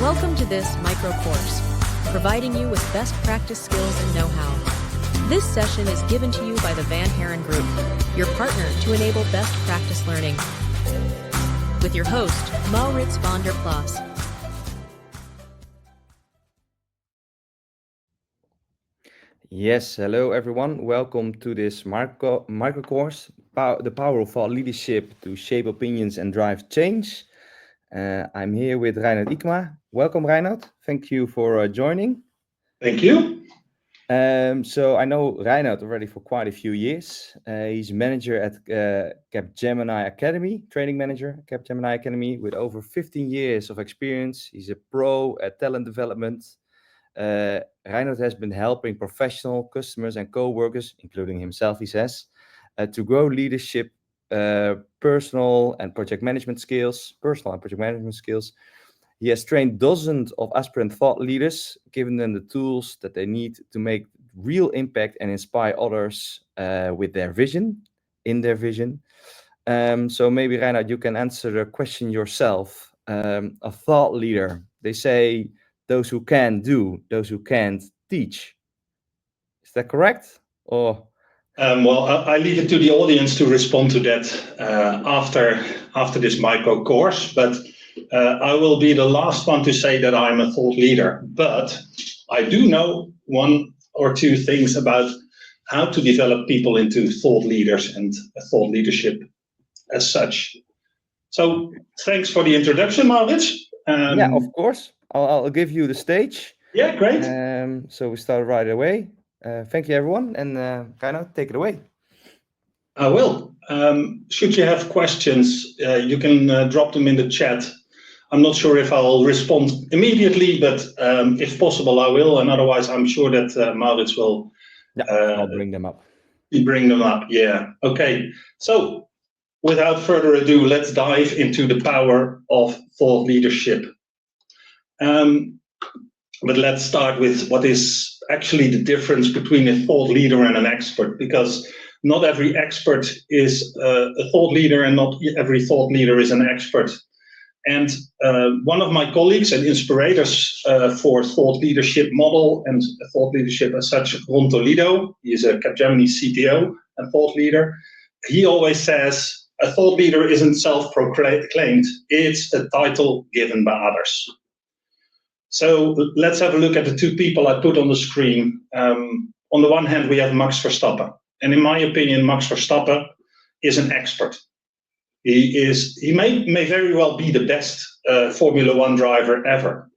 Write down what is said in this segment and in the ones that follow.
Welcome to this micro course, providing you with best practice skills and know-how. This session is given to you by the Van Haren Group, your partner to enable best practice learning. With your host, Maurits van der Plas. Yes, hello everyone. Welcome to this micro course, The Power of Thought Leadership to Shape Opinions and Drive Change. I'm here with Reinoud Ykema. Welcome, Reinoud. Thank you for joining. Thank you. So I know Reinoud already for quite a few years. He's manager at Capgemini Academy, training manager at Capgemini Academy with over 15 years of experience. He's a pro at talent development. Reinoud has been helping professional customers and co-workers, including himself, he says, to grow leadership, personal and project management skills. He has trained dozens of aspirant thought leaders, giving them the tools that they need to make real impact and inspire others with their vision, in their vision. So maybe, Reinoud, you can answer the question yourself. A thought leader, they say, those who can do, those who can't teach. Is that correct? Or Well, I leave it to the audience to respond to that after this micro course. But I will be the last one to say that I'm a thought leader. But I do know one or two things about how to develop people into thought leaders and thought leadership as such. So thanks for the introduction, Maurits. yeah, of course. I'll give you the stage. Yeah, great. So we start right away. Thank you, everyone. And Reinoud, take it away. I will. Should you have questions, you can drop them in the chat. I'm not sure if I'll respond immediately, but if possible, I will. And otherwise, I'm sure that Maurits will. Yeah, I'll bring them up. Bring them up, yeah. Okay. So without further ado, let's dive into the power of thought leadership. But let's start with what is actually the difference between a thought leader and an expert, because not every expert is a thought leader and not every thought leader is an expert. And one of my colleagues and inspirators for thought leadership model and thought leadership as such, Ron Toledo, he is a Capgemini CTO and thought leader. He always says, a thought leader isn't self-proclaimed, it's a title given by others. So let's have a look at the two people I put on the screen. On the one hand, we have Max Verstappen. And in my opinion, Max Verstappen is an expert. He may very well be the best Formula One driver ever.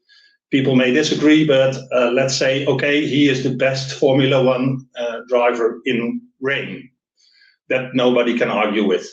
People may disagree, but let's say, okay, he is the best Formula One driver in rain. That nobody can argue with.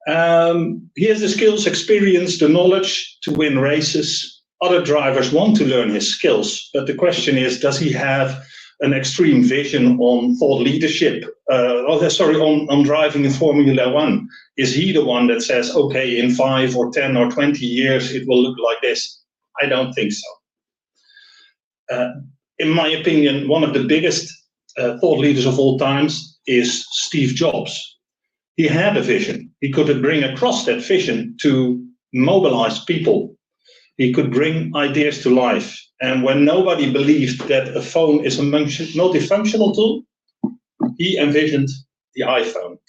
He has the skills, experience, the knowledge to win races. Other drivers want to learn his skills, but the question is, does he have an extreme vision on thought leadership? On driving in Formula One? Is he the one that says, okay, in 5 or 10 or 20 years, it will look like this? I don't think so. In my opinion, one of the biggest thought leaders of all times is Steve Jobs. He had a vision. He could bring across that vision to mobilize people. He could bring ideas to life. And when nobody believed that a phone is a multifunctional tool, he envisioned the iPhone.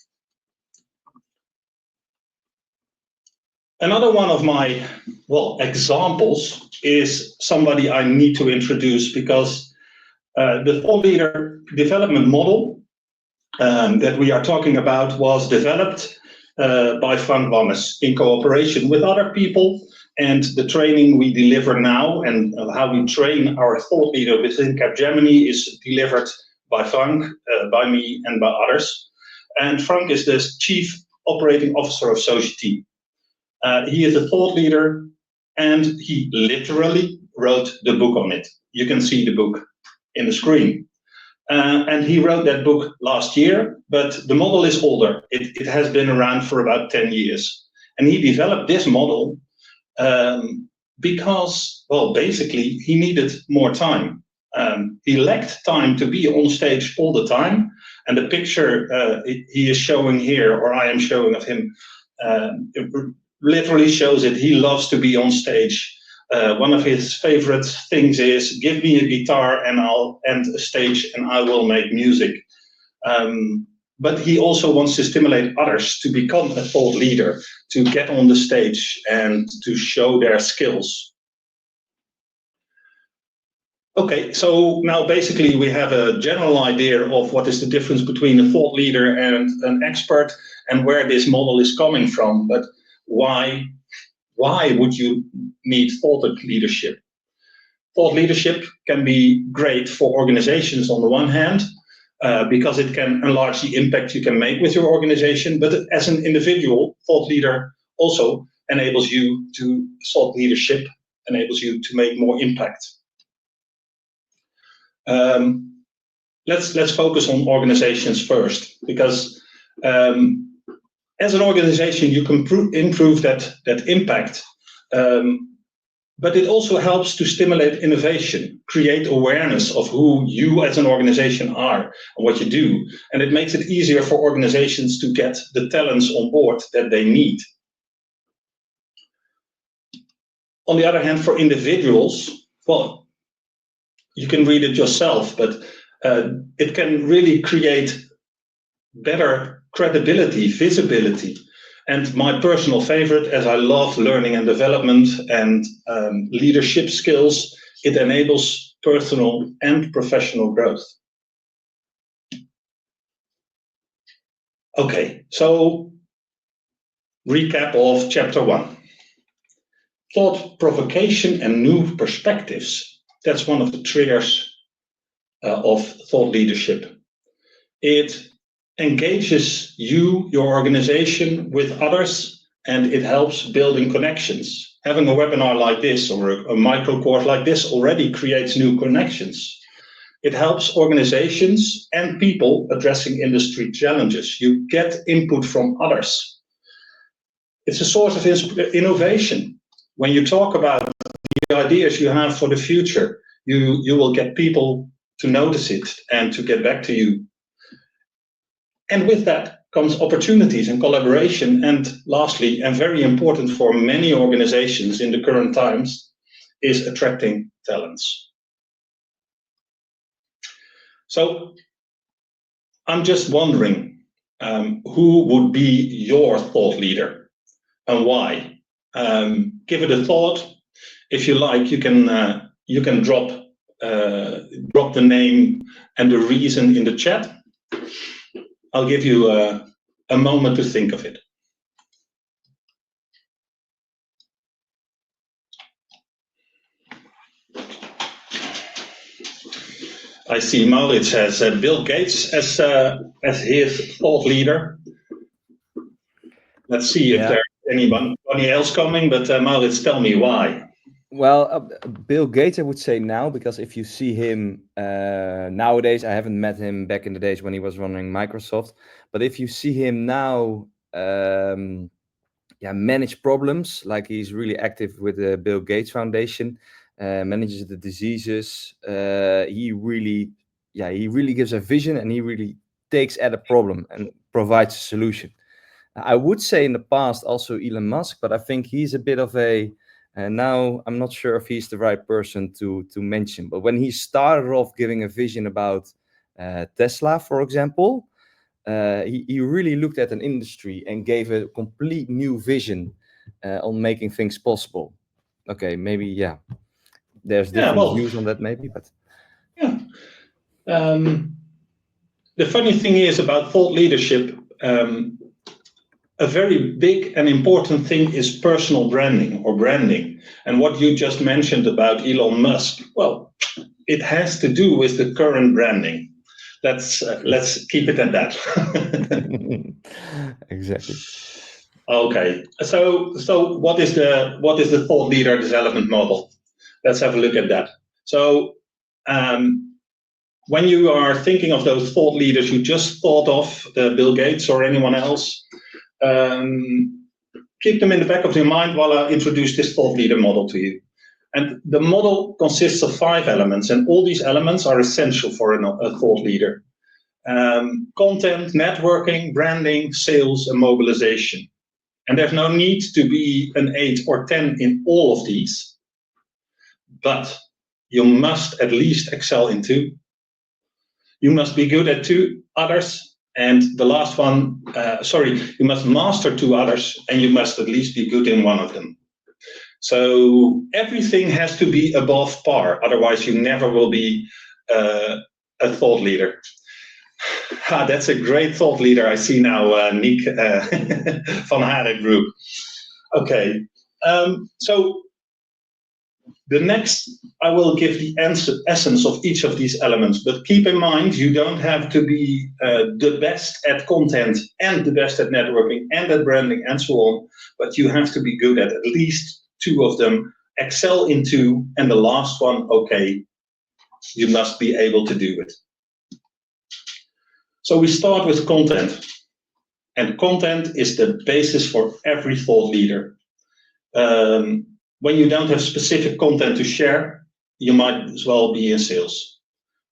Another one of my, examples is somebody I need to introduce, because the thought leader development model that we are talking about was developed by Frank Wammes in cooperation with other people. And the training we deliver now and how we train our thought leader within Capgemini is delivered by Frank, by me, and by others. And Frank is the Chief Operating Officer of Society. He is a thought leader, and he literally wrote the book on it. You can see the book in the screen. And he wrote that book last year, but the model is older. It has been around for about 10 years. And he developed this model because, basically, he needed more time. He lacked time to be on stage all the time. And the picture he is showing here, or I am showing of him, it literally shows it. He loves to be on stage one of his favorite things is, give me a guitar and a stage and I will make music. But he also wants to stimulate others to become a thought leader, to get on the stage and to show their skills. Okay, so now basically we have a general idea of what is the difference between a thought leader and an expert and where this model is coming from. But why would you need thought leadership? Thought leadership can be great for organizations on the one hand, because it can enlarge the impact you can make with your organization. But as an individual, thought leader also enables you to, thought leadership enables you to make more impact. Let's focus on organizations first, because as an organization you can improve that impact, but it also helps to stimulate innovation, create awareness of who you as an organization are and what you do, and it makes it easier for organizations to get the talents on board that they need. On the other hand, for individuals, well, you can read it yourself, but it can really create better credibility, visibility. And my personal favorite, as I love learning and development and leadership skills, it enables personal and professional growth. Okay, so recap of chapter 1. Thought provocation and new perspectives. That's one of the triggers of thought leadership. It engages you, your organization, with others, and it helps building connections. Having a webinar like this or a micro course like this already creates new connections. It helps organizations and people addressing industry challenges. You get input from others. It's a source of innovation. When you talk about the ideas you have for the future, you will get people to notice it and to get back to you. And with that comes opportunities and collaboration. And lastly, and very important for many organizations in the current times, is attracting talents. So I'm just wondering, who would be your thought leader and why? Give it a thought. If you like, you can drop the name and the reason in the chat. I'll give you a moment to think of it. I see Maurits has Bill Gates as his thought leader. Let's see if there's anybody else coming, but Maurits, tell me why. Well, Bill Gates, I would say now, because if you see him nowadays, I haven't met him back in the days when he was running Microsoft, but if you see him now, manage problems, like he's really active with the Bill Gates Foundation, manages the diseases. He really gives a vision, and he really takes at a problem and provides a solution. I would say in the past also Elon Musk, but I think he's a bit of a now I'm not sure if he's the right person to mention. But when he started off giving a vision about Tesla, for example, he really looked at an industry and gave a complete new vision on making things possible. Okay, maybe there's different views on that, maybe, but the funny thing is about thought leadership. A very big and important thing is personal branding or branding. And what you just mentioned about Elon Musk, well, it has to do with the current branding. Let's keep it at that. Exactly. Okay. So what is the thought leader development model? Let's have a look at that. So when you are thinking of those thought leaders you just thought of, Bill Gates or anyone else, keep them in the back of your mind while I introduce this thought leader model to you. And the model consists of 5 elements, and all these elements are essential for a thought leader. Content, networking, branding, sales, and mobilization. And there's no need to be an 8 or 10 in all of these. but you must at least excel in 2. You must be good at 2 others, and the last one, you must master 2 others, and you must at least be good in 1 of them. So everything has to be above par, otherwise you never will be a thought leader. That's a great thought leader. I see now Nick van Haren Group. Okay, so the next, I will give the essence of each of these elements, but keep in mind, you don't have to be the best at content and the best at networking and at branding and so on, but you have to be good at least 2 of them, excel in 2, and the last one, okay, you must be able to do it. So we start with content, and content is the basis for every thought leader. When you don't have specific content to share, you might as well be in sales.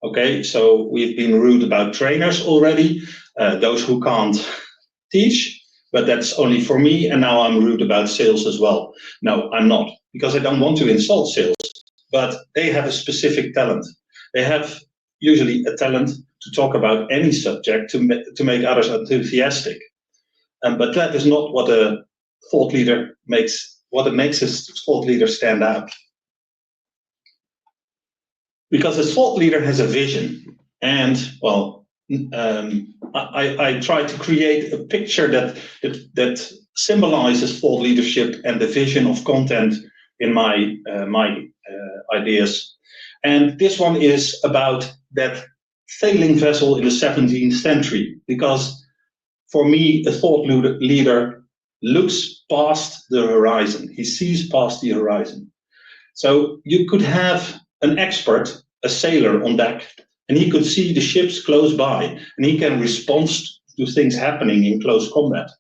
Okay, so we've been rude about trainers already, those who can't teach, but that's only for me, and now I'm rude about sales as well. No, I'm not, because I don't want to insult sales, but they have a specific talent. They have usually a talent to talk about any subject to make others enthusiastic. But that is not what a thought leader makes. What it makes a thought leader stand out. Because a thought leader has a vision, and well, I try to create a picture that symbolizes thought leadership and the vision of content in my ideas. And this one is about that sailing vessel in the 17th century, because for me, a thought leader looks past the horizon. He sees past the horizon. So you could have an expert, a sailor on deck, and he could see the ships close by, and he can respond to things happening in close combat.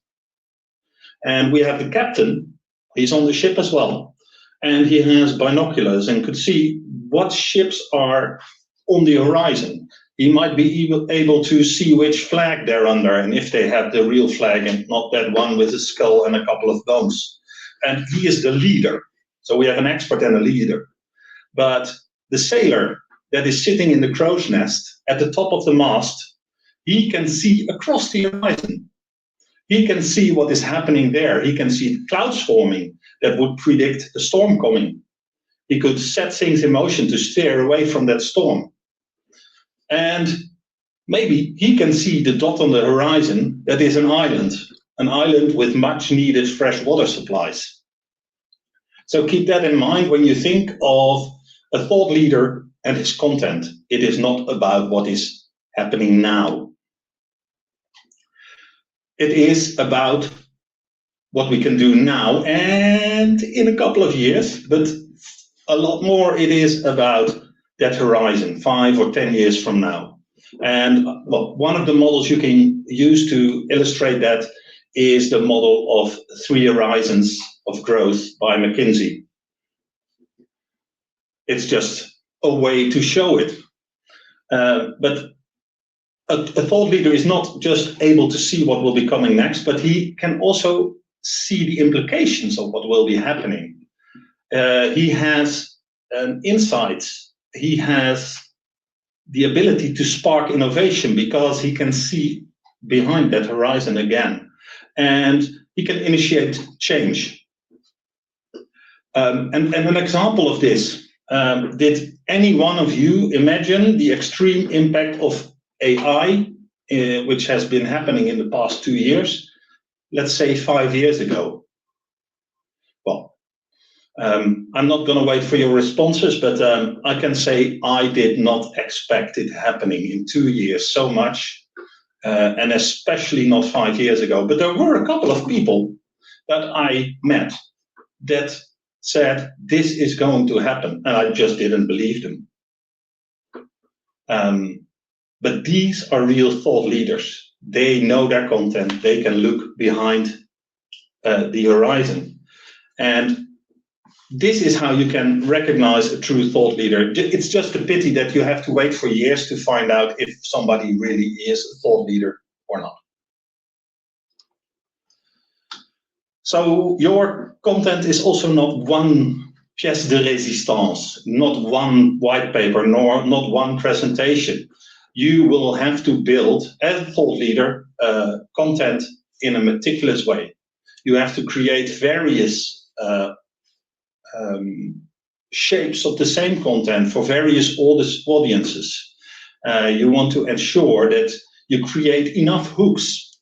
And we have the captain, he's on the ship as well, and he has binoculars and could see what ships are on the horizon. He might be able to see which flag they're under and if they have the real flag and not that one with a skull and a couple of guns. And he is the leader. So we have an expert and a leader. But the sailor that is sitting in the crow's nest at the top of the mast, he can see across the horizon. He can see what is happening there. He can see clouds forming that would predict a storm coming. He could set things in motion to steer away from that storm. And maybe he can see the dot on the horizon that is an island with much needed fresh water supplies. So keep that in mind when you think of a thought leader and his content. It is not about what is happening now. It is about what we can do now and in a couple of years, but a lot more it is about that horizon, 5 or 10 years from now. And well, one of the models you can use to illustrate that is the model of 3 horizons of growth by McKinsey. It's just a way to show it. But a thought leader is not just able to see what will be coming next, but he can also see the implications of what will be happening. He has insights. He has the ability to spark innovation because he can see behind that horizon again, and he can initiate change. And an example of this, did any one of you imagine the extreme impact of AI, which has been happening in the past 2 years, let's say 5 years ago? Well, I'm not going to wait for your responses, but I can say I did not expect it happening in 2 years so much, and especially not 5 years ago. But there were a couple of people that I met that said, this is going to happen, and I just didn't believe them. But these are real thought leaders. They know their content. They can look behind the horizon. And this is how you can recognize a true thought leader. It's just a pity that you have to wait for years to find out if somebody really is a thought leader or not. So your content is also not one pièce de résistance, not one white paper, nor not one presentation. You will have to build, as a thought leader, content in a meticulous way. You have to create various shapes of the same content for various audiences. You want to ensure that you create enough hooks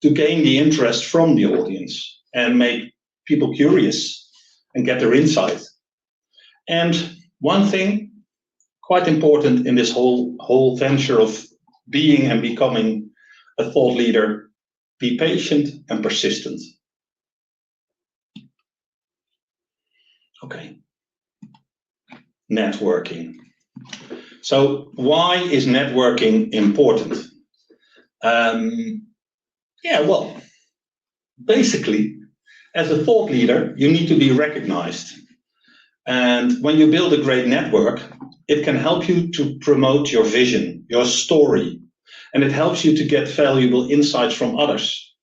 to gain the interest from the audience and make people curious and get their insight. And one thing quite important in this whole venture of being and becoming a thought leader, be patient and persistent. Okay. Networking. So why is networking important? Well, basically, as a thought leader, you need to be recognized. And when you build a great network, it can help you to promote your vision, your story, and it helps you to get valuable insights from others.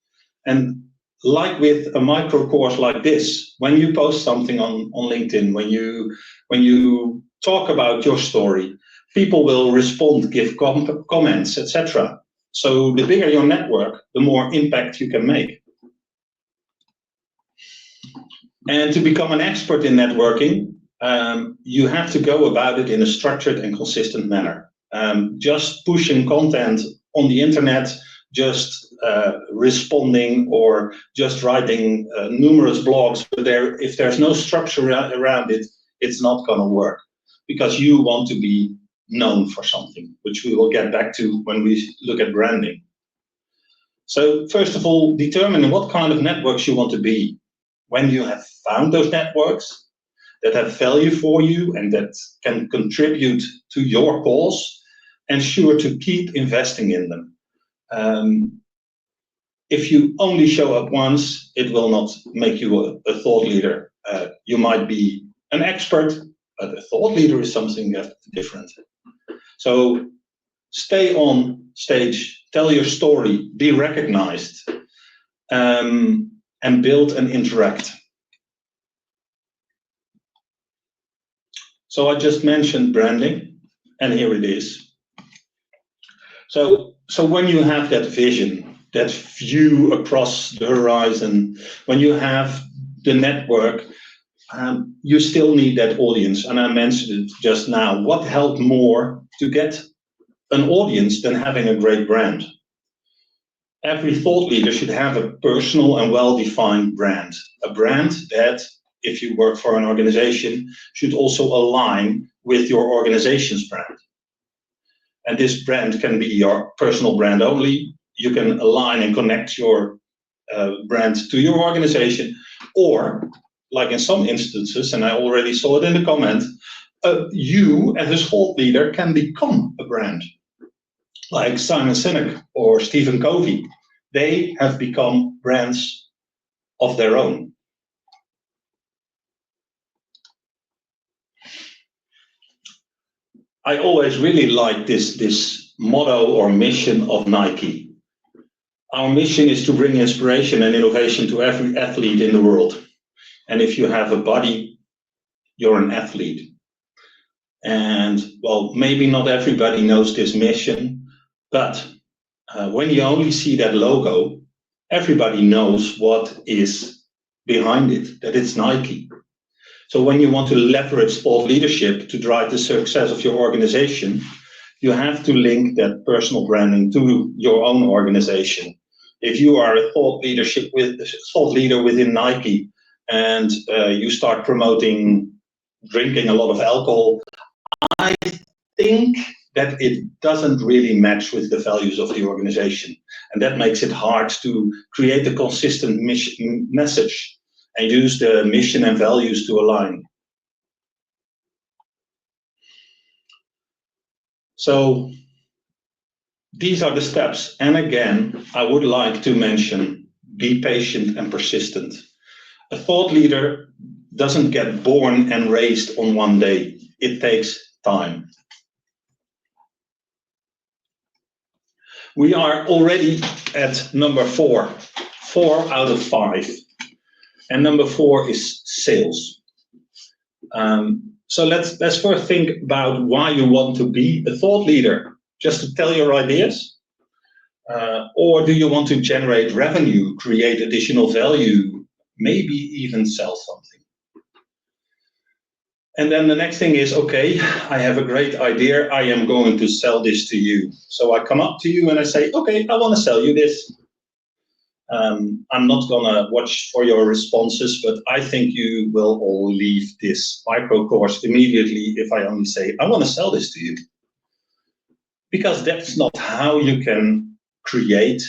And like with a micro course like this, when you post something on LinkedIn, when you talk about your story, people will respond, give comments, etc. So the bigger your network, the more impact you can make. And to become an expert in networking, you have to go about it in a structured and consistent manner. Just pushing content on the internet, just responding or just writing numerous blogs, but if there's no structure around it, it's not going to work, because you want to be known for something, which we will get back to when we look at branding. So first of all, determine what kind of networks you want to be. When you have found those networks that have value for you and that can contribute to your cause, ensure to keep investing in them. If you only show up once, it will not make you a thought leader. You might be an expert, but a thought leader is something different. So stay on stage, tell your story, be recognized, and build and interact. So I just mentioned branding, and here it is. So when you have that vision, that view across the horizon, when you have the network, you still need that audience. And I mentioned it just now. What helped more to get an audience than having a great brand? Every thought leader should have a personal and well-defined brand. A brand that, if you work for an organization, should also align with your organization's brand. And this brand can be your personal brand only. You can align and connect your brand to your organization, or, like in some instances, and I already saw it in the comment, you as a thought leader can become a brand. Like Simon Sinek or Stephen Covey, they have become brands of their own. I always really like this motto or mission of Nike. Our mission is to bring inspiration and innovation to every athlete in the world. And if you have a body, you're an athlete. And well, maybe not everybody knows this mission, but when you only see that logo, everybody knows what is behind it, that it's Nike. So when you want to leverage thought leadership to drive the success of your organization, you have to link that personal branding to your own organization. If you are a thought leader within Nike and you start promoting drinking a lot of alcohol, I think that it doesn't really match with the values of the organization. And that makes it hard to create a consistent message and use the mission and values to align. So these are the steps. And again, I would like to mention, be patient and persistent. A thought leader doesn't get born and raised on one day. It takes time. We are already at number 4 out of 5. And number 4 is sales. So let's first think about why you want to be a thought leader. Just to tell your ideas? Or do you want to generate revenue, create additional value, maybe even sell something? And then the next thing is, okay, I have a great idea. I am going to sell this to you. So I come up to you and I say, okay, I want to sell you this. I'm not going to watch for your responses, but I think you will all leave this micro course immediately if I only say, I want to sell this to you. Because that's not how you can create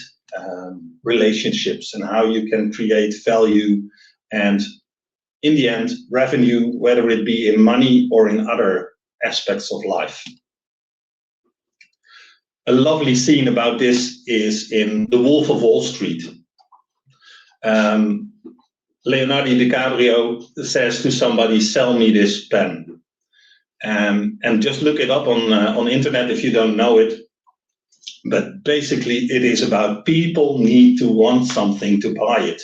relationships and how you can create value and, in the end, revenue, whether it be in money or in other aspects of life. A lovely scene about this is in The Wolf of Wall Street. Leonardo DiCaprio says to somebody, sell me this pen. And just look it up on the internet if you don't know it. But basically, it is about people need to want something to buy it.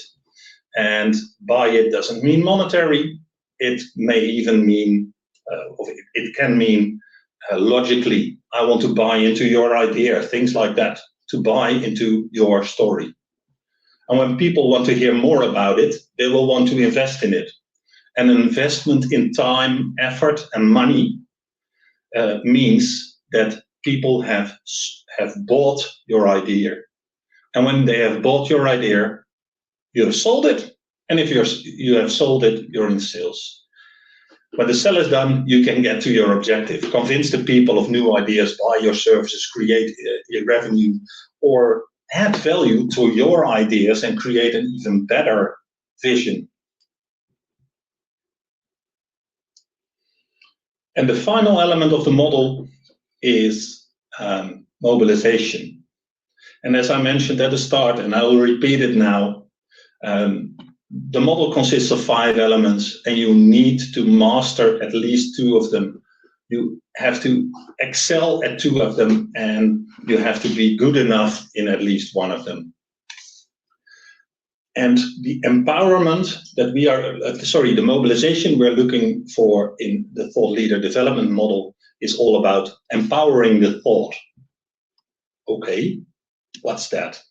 And buy it doesn't mean monetary. It may even mean, it can mean logically, I want to buy into your idea, things like that, to buy into your story. And when people want to hear more about it, they will want to invest in it. And an investment in time, effort, and money means that people have bought your idea. And when they have bought your idea, you have sold it. And if you have sold it, you're in sales. When the sell is done, you can get to your objective. Convince the people of new ideas, buy your services, create revenue, or add value to your ideas and create an even better vision. And the final element of the model is mobilization. And as I mentioned at the start, and I will repeat it now, the model consists of 5 elements, and you need to master at least 2 of them. You have to excel at 2 of them, and you have to be good enough in at least 1 of them. And the empowerment that we are, the mobilization we're looking for in the thought leader development model is all about empowering the thought. Okay, what's that?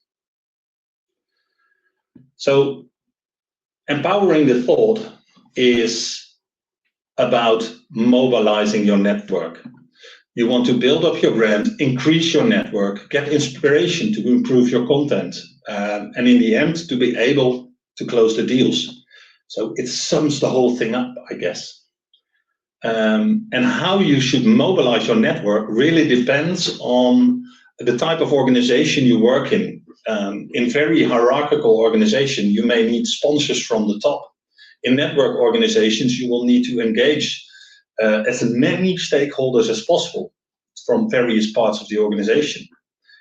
So empowering the thought is about mobilizing your network. You want to build up your brand, increase your network, get inspiration to improve your content, and in the end, to be able to close the deals. So it sums the whole thing up, I guess. And how you should mobilize your network really depends on the type of organization you work in. In very hierarchical organization, you may need sponsors from the top. In network organizations, you will need to engage as many stakeholders as possible from various parts of the organization.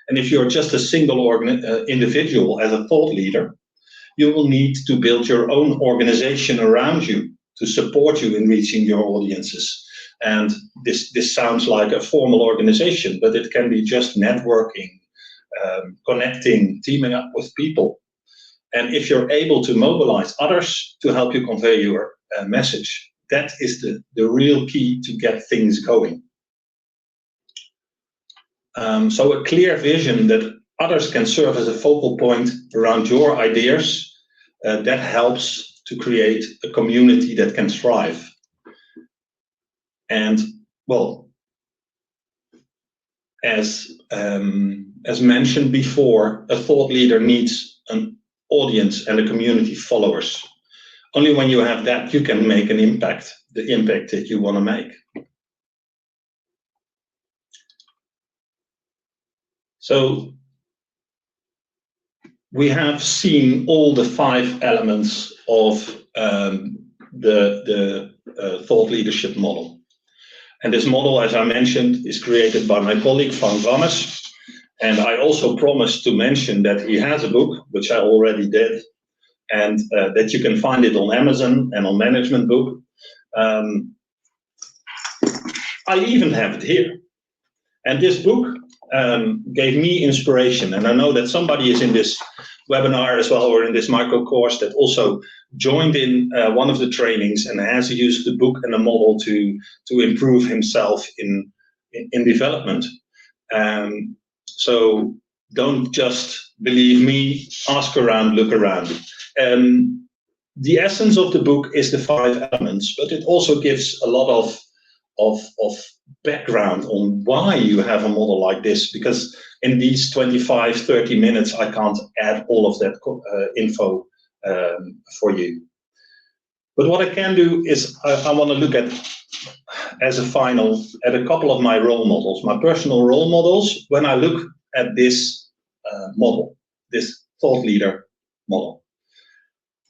And if you're just a single individual as a thought leader, you will need to build your own organization around you to support you in reaching your audiences. And this sounds like a formal organization, but it can be just networking, connecting, teaming up with people. And if you're able to mobilize others to help you convey your message, that is the real key to get things going. So a clear vision that others can serve as a focal point around your ideas, that helps to create a community that can thrive. And, well, as mentioned before, a thought leader needs an audience and a community followers. Only when you have that, you can make an impact, the impact that you want to make. So we have seen all the 5 elements of the thought leadership model. And this model, as I mentioned, is created by my colleague Frank Rammes. And I also promised to mention that he has a book, which I already did, and that you can find it on Amazon and on Management Book. I even have it here. And this book gave me inspiration. And I know that somebody is in this webinar as well, or in this micro course, that also joined in one of the trainings and has used the book and the model to improve himself in development. So don't just believe me, ask around, look around. The essence of the book is the 5 elements, but it also gives a lot of background on why you have a model like this, because in these 25, 30 minutes, I can't add all of that info for you. But what I can do is I want to look at, as a final, at a couple of my role models, my personal role models, when I look at this model, this thought leader model.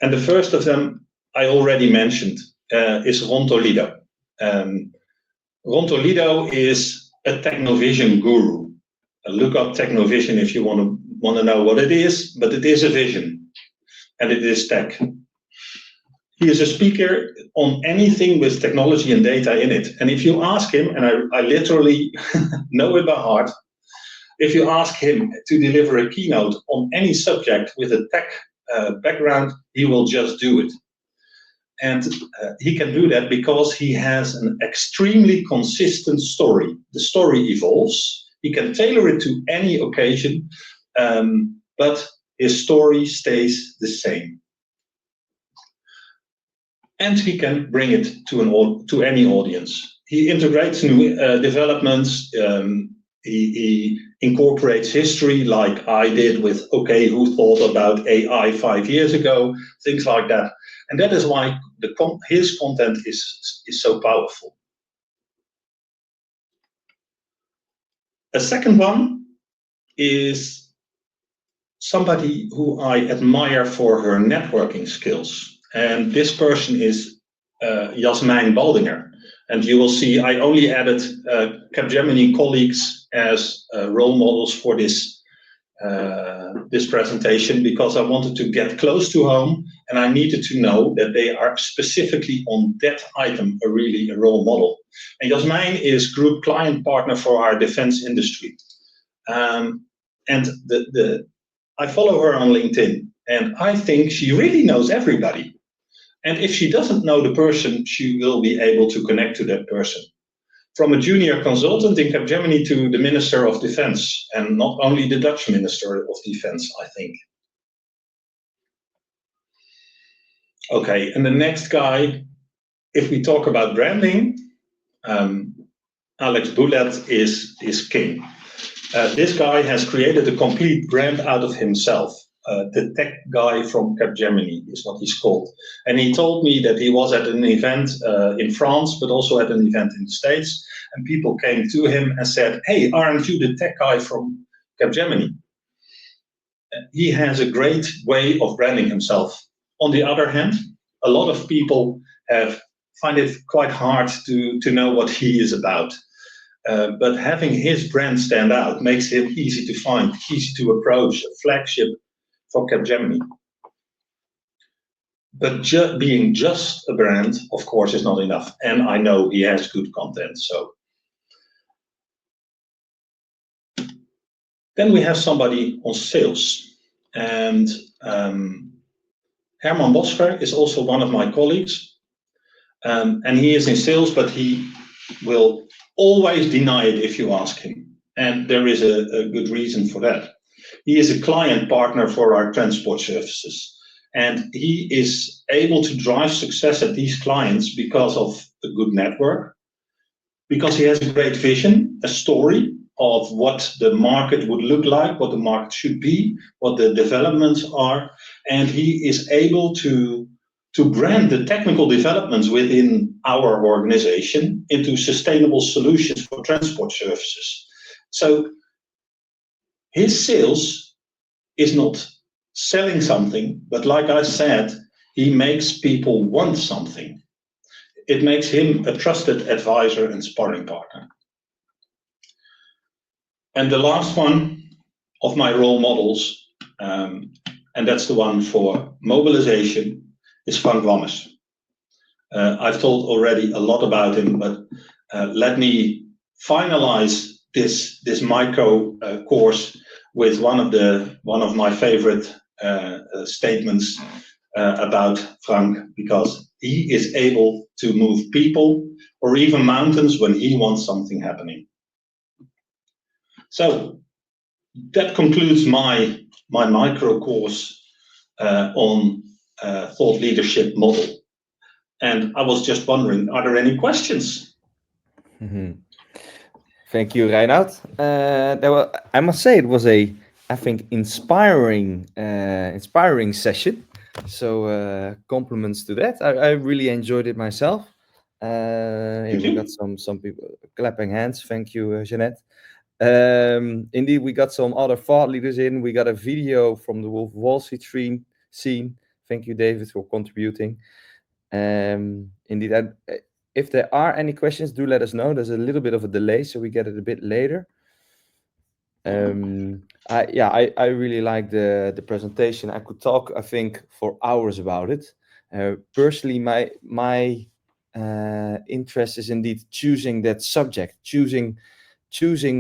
And the first of them I already mentioned is Ron Toledo. Ron Toledo is a technovision guru. Look up technovision if you want to know what it is, but it is a vision, and it is tech. He is a speaker on anything with technology and data in it. And if you ask him, and I literally know it by heart, if you ask him to deliver a keynote on any subject with a tech background, he will just do it. And he can do that because he has an extremely consistent story. The story evolves. He can tailor it to any occasion, but his story stays the same. And he can bring it to any audience. He integrates new developments. He incorporates history, like I did with, okay, who thought about AI 5 years ago, things like that. And that is why his content is so powerful. A second one is somebody who I admire for her networking skills. And this person is Jasmijn Baldinger. And you will see I only added Capgemini colleagues as role models for this presentation, because I wanted to get close to home, and I needed to know that they are specifically on that item really a role model. And Jasmijn is group client partner for our defense industry. And I follow her on LinkedIn, and I think she really knows everybody. And if she doesn't know the person, she will be able to connect to that person. From a junior consultant in Capgemini to the Minister of Defense, and not only the Dutch Minister of Defense, I think. Okay, and the next guy, if we talk about branding, Alex Boulet is king. This guy has created a complete brand out of himself. The tech guy from Capgemini is what he's called. And he told me that he was at an event in France, but also at an event in the States. And people came to him and said, hey, aren't you the tech guy from Capgemini? He has a great way of branding himself. On the other hand, a lot of people find it quite hard to know what he is about. But having his brand stand out makes him easy to find, easy to approach, a flagship for Capgemini. But being just a brand, of course, is not enough. And I know he has good content. So then we have somebody on sales. And Herman Boscher is also one of my colleagues. And he is in sales, but he will always deny it if you ask him. And there is a good reason for that. He is a client partner for our transport services. And he is able to drive success at these clients because of a good network, because he has a great vision, a story of what the market would look like, what the market should be, what the developments are. And he is able to brand the technical developments within our organization into sustainable solutions for transport services. So his sales is not selling something, but like I said, he makes people want something. It makes him a trusted advisor and sparring partner. And the last one of my role models, and that's the one for mobilization, is Frank Wammes. I've told already a lot about him, but let me finalize this micro course with one of my favorite statements about Frank, because he is able to move people or even mountains when he wants something happening. So that concludes my micro course on thought leadership model. And I was just wondering, are there any questions? Mhm. Thank you, Reinoud. I must say it was I think, inspiring session. So compliments to that. I really enjoyed it myself. We got some people clapping hands. Thank you, Jeanette. Indeed, we got some other thought leaders in. We got a video from the Wolf of Wall Street scene. Thank you, David, for contributing. Indeed, if there are any questions, do let us know. There's a little bit of a delay, so we get it a bit later. I really like the presentation. I could talk, I think, for hours about it. Personally, my interest is indeed choosing that subject, choosing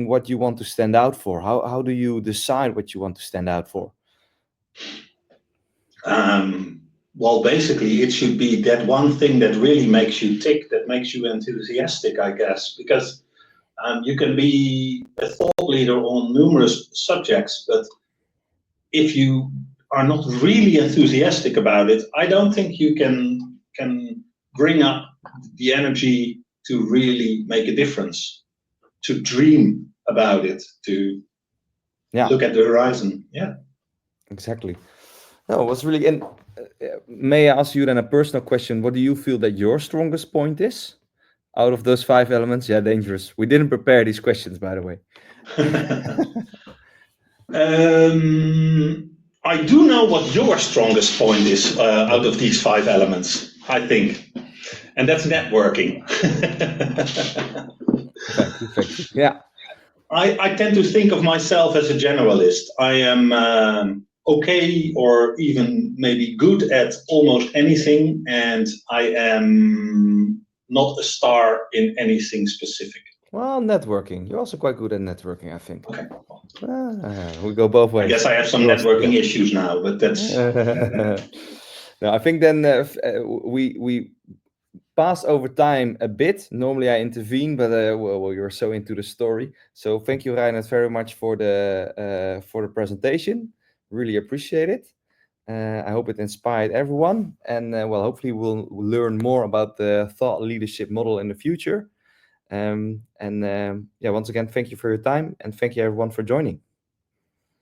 what you want to stand out for. How do you decide what you want to stand out for? Well, basically, it should be that one thing that really makes you tick, that makes you enthusiastic, I guess, because you can be a thought leader on numerous subjects, but if you are not really enthusiastic about it, I don't think you can bring up the energy to really make a difference, to dream about it, to look at the horizon. Yeah, exactly. No, it was really. And may I ask you then a personal question? What do you feel that your strongest point is out of those 5 elements? Yeah, dangerous. We didn't prepare these questions, by the way. I do know what your strongest point is out of these 5 elements, I think, and that's networking. Thank you. Yeah. I tend to think of myself as a generalist. I am okay, or even maybe good at almost anything, and I am not a star in anything specific. Well, networking. You're also quite good at networking, I think. Okay. We go both ways. I guess I have some networking issues now, but that's... No, I think then we passed over time a bit. Normally I intervene, but you're so into the story. So thank you, Reinoud, very much for the presentation. Really appreciate it. I hope it inspired everyone, and hopefully we'll learn more about the thought leadership model in the future. Once again, thank you for your time, and thank you everyone for joining.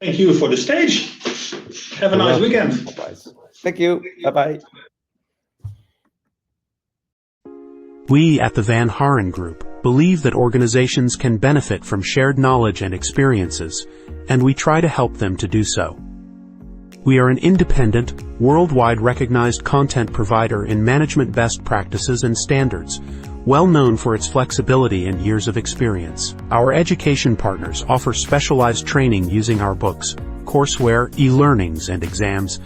Thank you for the stage. Have a nice weekend. Thank you. Bye-bye. We at the Van Haren Group believe that organizations can benefit from shared knowledge and experiences, and we try to help them to do so. We are an independent, worldwide recognized content provider in management best practices and standards, well known for its flexibility and years of experience. Our education partners offer specialized training using our books, courseware, e-learnings, and exams.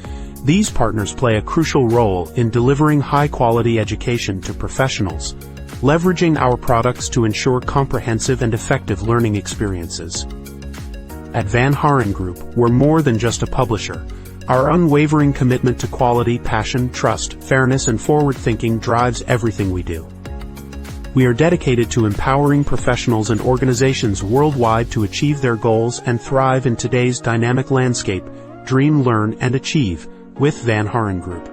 These partners play a crucial role in delivering high-quality education to professionals, leveraging our products to ensure comprehensive and effective learning experiences. At Van Haren Group, we're more than just a publisher. Our unwavering commitment to quality, passion, trust, fairness, and forward-thinking drives everything we do. We are dedicated to empowering professionals and organizations worldwide to achieve their goals and thrive in today's dynamic landscape. Dream, learn, and achieve with Van Haren Group.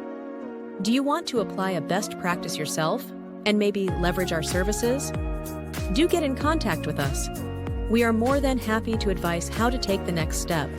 Do you want to apply a best practice yourself and maybe leverage our services? Do get in contact with us. We are more than happy to advise how to take the next step.